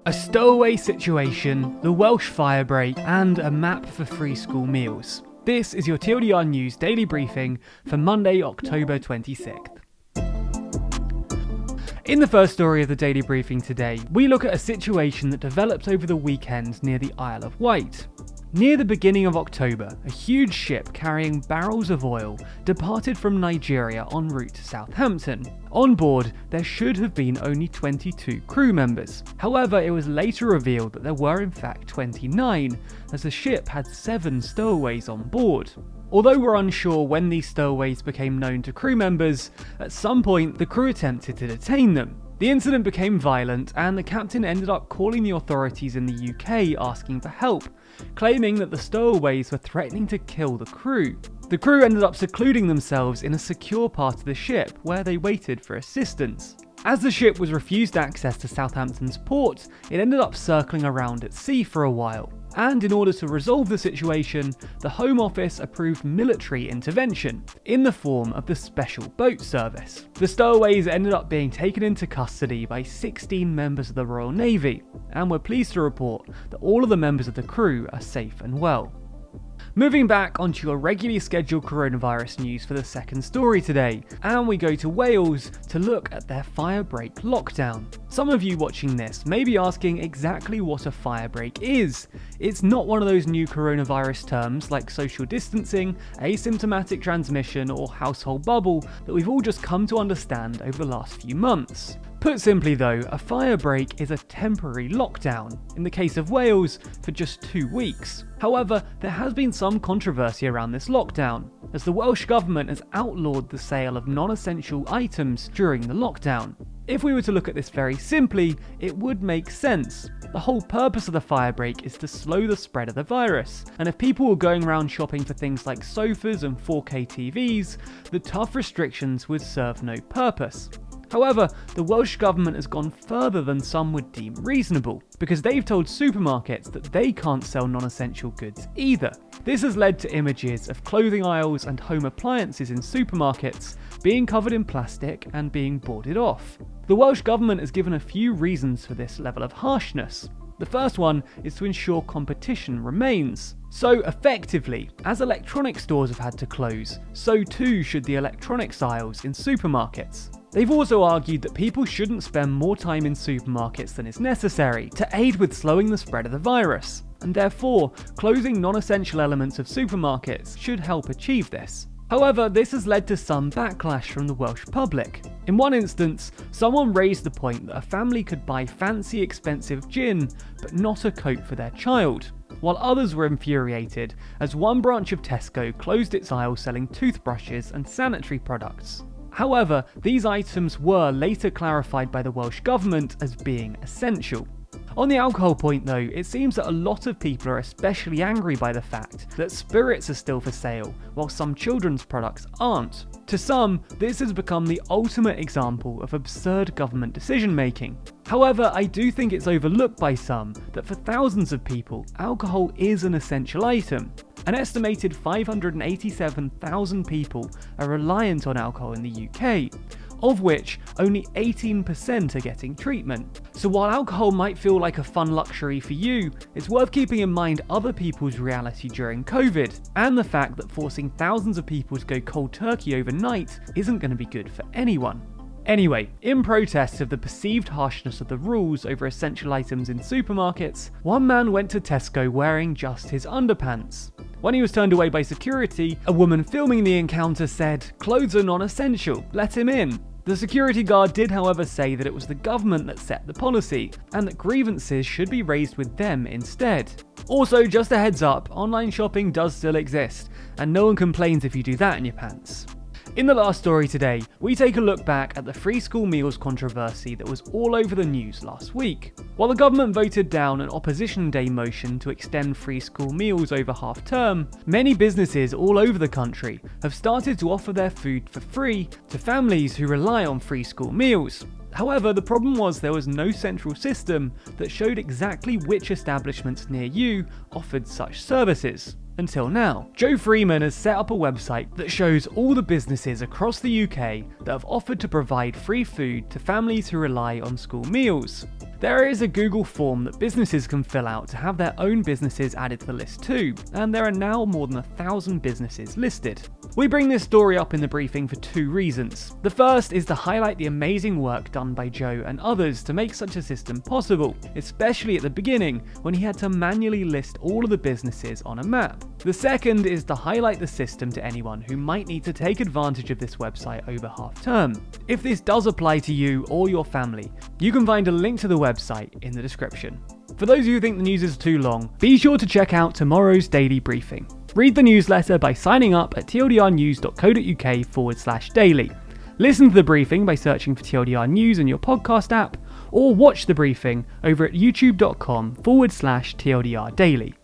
A stowaway situation, the Welsh Firebreak, and a map for free school meals. This is your TLDR News daily briefing for Monday, October 26th. In the first story of the daily briefing today, we look at a situation that developed over the weekend near the Isle of Wight. Near the beginning of October, a huge ship carrying barrels of oil departed from Nigeria en route to Southampton. On board, there should have been only 22 crew members. However, it was later revealed that there were in fact 29, as the ship had 7 stowaways on board. Although we're unsure when these stowaways became known to crew members, at some point the crew attempted to detain them. The incident became violent and the captain ended up calling the authorities in the UK asking for help, claiming that the stowaways were threatening to kill the crew. The crew ended up secluding themselves in a secure part of the ship where they waited for assistance. As the ship was refused access to Southampton's port, it ended up circling around at sea for a while. And in order to resolve the situation, the Home Office approved military intervention in the form of the Special Boat Service. The stowaways ended up being taken into custody by 16 members of the Royal Navy, and we're pleased to report that all of the members of the crew are safe and well. Moving back onto your regularly scheduled coronavirus news for the second story today, and we go to Wales to look at their Firebreak lockdown. Some of you watching this may be asking exactly what a firebreak is. It's not one of those new coronavirus terms like social distancing, asymptomatic transmission, or household bubble that we've all just come to understand over the last few months. Put simply though, a firebreak is a temporary lockdown, in the case of Wales, for just 2 weeks. However, there has been some controversy around this lockdown, as the Welsh Government has outlawed the sale of non-essential items during the lockdown. If we were to look at this very simply, it would make sense. The whole purpose of the firebreak is to slow the spread of the virus, and if people were going around shopping for things like sofas and 4K TVs, the tough restrictions would serve no purpose. However, the Welsh Government has gone further than some would deem reasonable, because they've told supermarkets that they can't sell non-essential goods either. This has led to images of clothing aisles and home appliances in supermarkets being covered in plastic and being boarded off. The Welsh Government has given a few reasons for this level of harshness. The first one is to ensure competition remains. So effectively, as electronic stores have had to close, so too should the electronics aisles in supermarkets. They've also argued that people shouldn't spend more time in supermarkets than is necessary to aid with slowing the spread of the virus, and therefore, closing non-essential elements of supermarkets should help achieve this. However, this has led to some backlash from the Welsh public. In one instance, someone raised the point that a family could buy fancy expensive gin, but not a Coke for their child, while others were infuriated as one branch of Tesco closed its aisle selling toothbrushes and sanitary products. However, these items were later clarified by the Welsh Government as being essential. On the alcohol point though, it seems that a lot of people are especially angry by the fact that spirits are still for sale, while some children's products aren't. To some, this has become the ultimate example of absurd government decision making. However, I do think it's overlooked by some that for thousands of people, alcohol is an essential item. An estimated 587,000 people are reliant on alcohol in the UK, of which only 18% are getting treatment. So while alcohol might feel like a fun luxury for you, it's worth keeping in mind other people's reality during COVID, and the fact that forcing thousands of people to go cold turkey overnight isn't going to be good for anyone. Anyway, in protest of the perceived harshness of the rules over essential items in supermarkets, one man went to Tesco wearing just his underpants. When he was turned away by security, a woman filming the encounter said, "Clothes are non-essential, let him in." The security guard did however say that it was the government that set the policy, and that grievances should be raised with them instead. Also, just a heads up, online shopping does still exist, and no one complains if you do that in your pants. In the last story today, we take a look back at the free school meals controversy that was all over the news last week. While the government voted down an Opposition Day motion to extend free school meals over half term, many businesses all over the country have started to offer their food for free to families who rely on free school meals. However, the problem was there was no central system that showed exactly which establishments near you offered such services. Until now, Joe Freeman has set up a website that shows all the businesses across the UK that have offered to provide free food to families who rely on school meals. There is a Google form that businesses can fill out to have their own businesses added to the list too, and there are now more than 1,000 businesses listed. We bring this story up in the briefing for two reasons. The first is to highlight the amazing work done by Joe and others to make such a system possible, especially at the beginning when he had to manually list all of the businesses on a map. The second is to highlight the system to anyone who might need to take advantage of this website over half term. If this does apply to you or your family, you can find a link to the website in the description. For those of you who think the news is too long, be sure to check out tomorrow's daily briefing. Read the newsletter by signing up at tldrnews.co.uk/daily. Listen to the briefing by searching for TLDR News in your podcast app, or watch the briefing over at youtube.com/TLDR Daily.